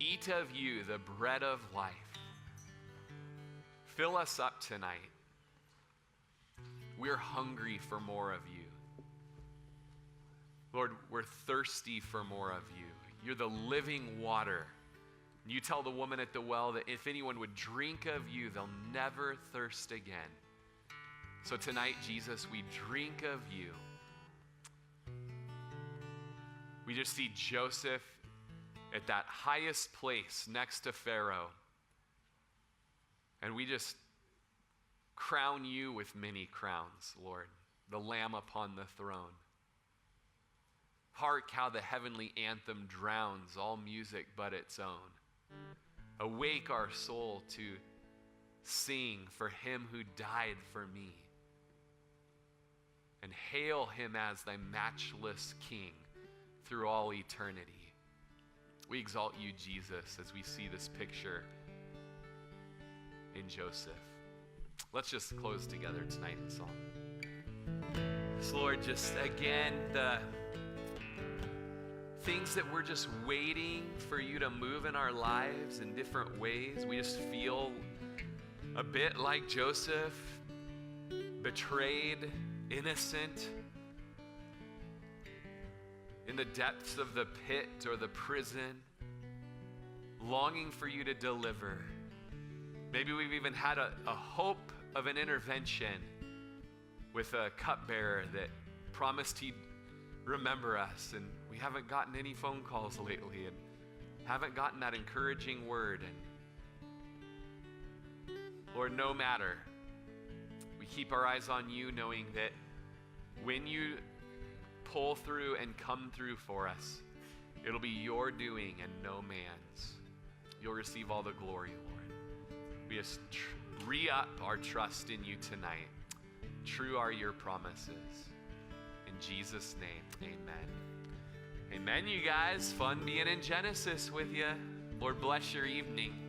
eat of you, the bread of life. Fill us up tonight. We're hungry for more of you. Lord, we're thirsty for more of you. You're the living water. You tell the woman at the well that if anyone would drink of you, they'll never thirst again. So tonight, Jesus, we drink of you. We just see Joseph at that highest place next to Pharaoh. And we just crown you with many crowns, Lord, the Lamb upon the throne. Hark how the heavenly anthem drowns all music but its own. Awake our soul to sing for him who died for me. And hail him as thy matchless King through all eternity. We exalt you, Jesus, as we see this picture in Joseph. Let's just close together tonight in song. So Lord, just again, the things that we're just waiting for you to move in our lives in different ways. We just feel a bit like Joseph, betrayed, innocent, in the depths of the pit or the prison, longing for you to deliver. Maybe we've even had a hope of an intervention with a cupbearer that promised he'd remember us, and we haven't gotten any phone calls lately and haven't gotten that encouraging word. And Lord, no matter, we keep our eyes on you, knowing that when you pull through and come through for us, it'll be your doing and no man's. You'll receive all the glory, Lord. We just re-up our trust in you tonight. True are your promises. In Jesus' name, amen. Amen, you guys. Fun being in Genesis with you. Lord bless your evening.